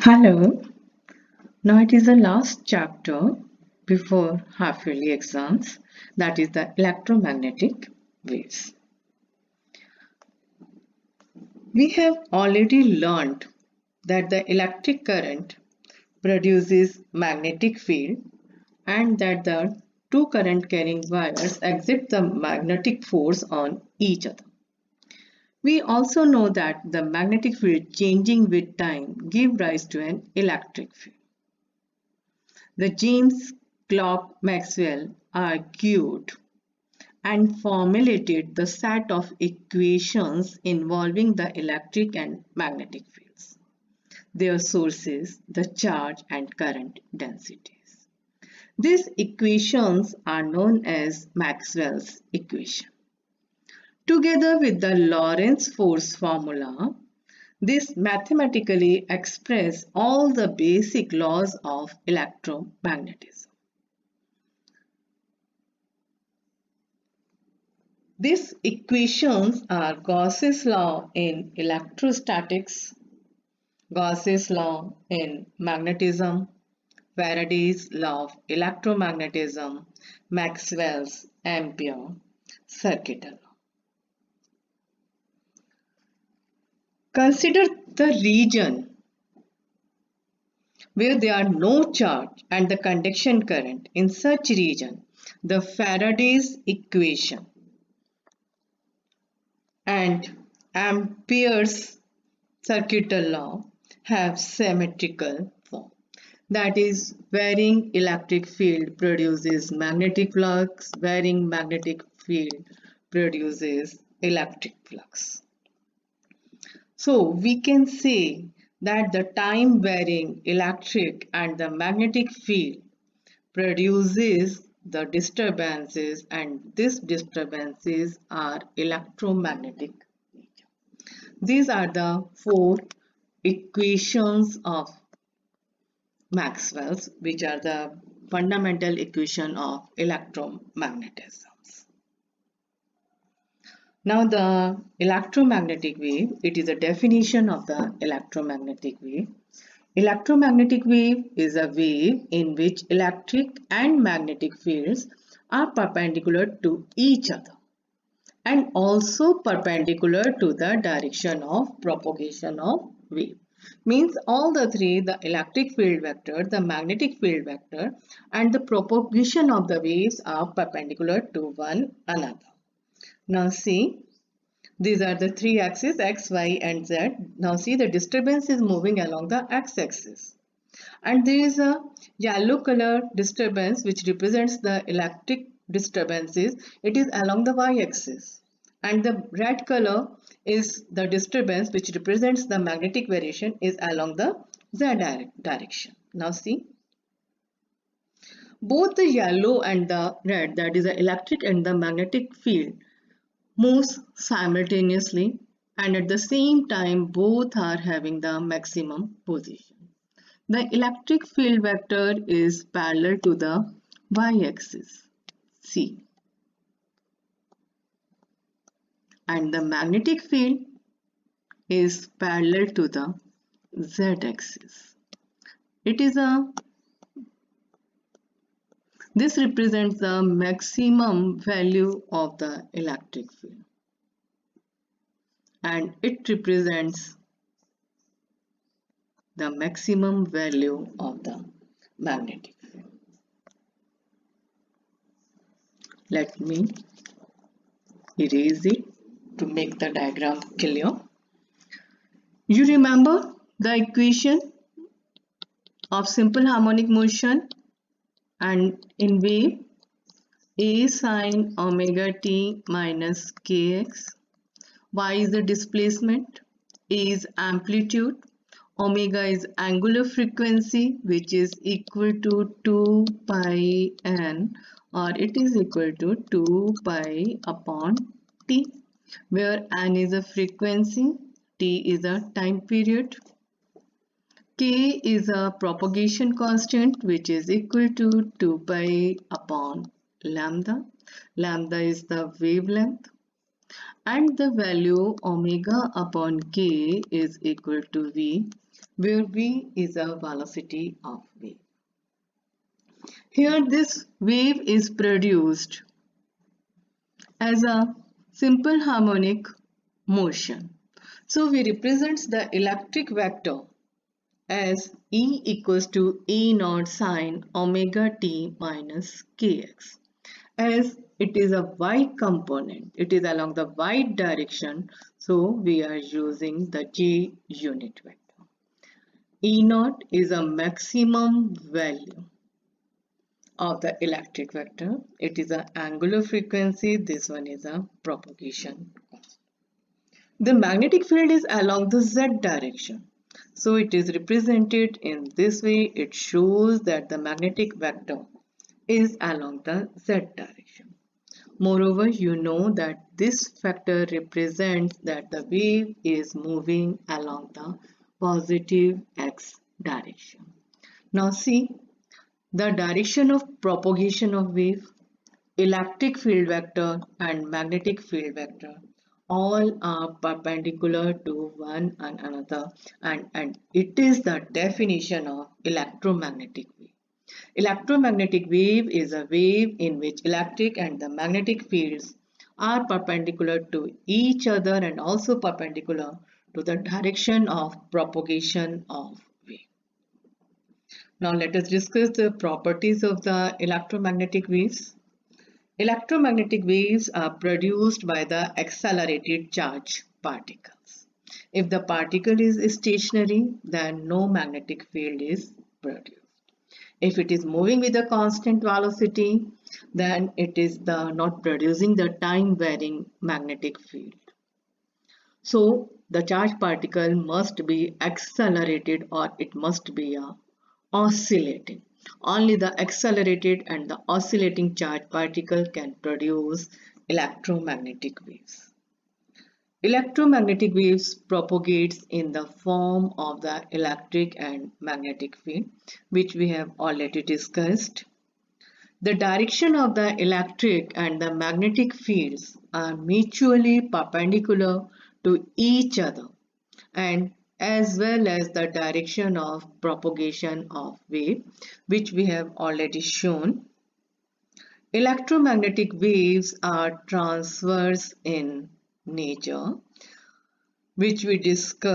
Hello, now it is the last chapter before half-yearly exams, that is the electromagnetic waves. We have already learned that the electric current produces magnetic field and that the two current carrying wires exert the magnetic force on each other. We also know that the magnetic field changing with time give rise to an electric field. The James Clerk Maxwell argued and formulated the set of equations involving the electric and magnetic fields, their sources, the charge and current densities. These equations are known as Maxwell's equation. Together with the Lorentz force formula, this mathematically expresses all the basic laws of electromagnetism. These equations are Gauss's law in electrostatics, Gauss's law in magnetism, Faraday's law of electromagnetism, Maxwell's Ampere circuit law. Consider the region where there are no charge and the conduction current. In such region, the Faraday's equation and Ampere's circuital law have symmetrical form. That is, varying electric field produces magnetic flux, varying magnetic field produces electric flux. So we can say that the time varying electric and the magnetic field produces the disturbances, and these disturbances are electromagnetic nature. These are the four equations of Maxwell's, which are the fundamental equation of electromagnetism. Now the electromagnetic wave, it is a definition of the electromagnetic wave. Electromagnetic wave is a wave in which electric and magnetic fields are perpendicular to each other and also perpendicular to the direction of propagation of wave. Means all the three, the electric field vector, the magnetic field vector and the propagation of the waves are perpendicular to one another. Now see, these are the three axes x, y and z. Now see, the disturbance is moving along the x-axis. And there is a yellow color disturbance which represents the electric disturbances. It is along the y-axis. And the red color is the disturbance which represents the magnetic variation is along the z direction. Now see, both the yellow and the red, that is the electric and the magnetic field, moves simultaneously and at the same time both are having the maximum position. The electric field vector is parallel to the y-axis, C, and the magnetic field is parallel to the z-axis. This represents the maximum value of the electric field and it represents the maximum value of the magnetic field. Let me erase it to make the diagram clear. You remember the equation of simple harmonic motion, and in wave a sin omega t minus kx, y is the displacement, a is amplitude, omega is angular frequency which is equal to 2 pi n, or it is equal to 2 pi upon t, where n is a frequency, t is a time period, k is a propagation constant which is equal to 2 pi upon lambda. Lambda is the wavelength and the value omega upon k is equal to v, where v is a velocity of wave. Here this wave is produced as a simple harmonic motion. So we represent the electric vector as E equals to E naught sine omega t minus kx. As it is a y component, it is along the y direction, so we are using the j unit vector. E naught is a maximum value of the electric vector. It is an angular frequency. This one is a propagation constant. The magnetic field is along the z direction. So it is represented in this way. It shows that the magnetic vector is along the z direction. Moreover, you know that this factor represents that the wave is moving along the positive x direction. Now see, the direction of propagation of wave, electric field vector and magnetic field vector all are perpendicular to one another, and it is the definition of electromagnetic wave. Electromagnetic wave is a wave in which electric and the magnetic fields are perpendicular to each other and also perpendicular to the direction of propagation of wave. Now let us discuss the properties of the electromagnetic waves. Electromagnetic waves are produced by the accelerated charged particles. If the particle is stationary, then no magnetic field is produced. If it is moving with a constant velocity, then it is not producing the time varying magnetic field. So the charged particle must be accelerated or it must be oscillating. Only the accelerated and the oscillating charged particle can produce electromagnetic waves. Electromagnetic waves propagates in the form of the electric and magnetic field, which we have already discussed. The direction of the electric and the magnetic fields are mutually perpendicular to each other, and as well as the direction of propagation of wave, which we have already shown. Electromagnetic waves are transverse in nature, which we discussed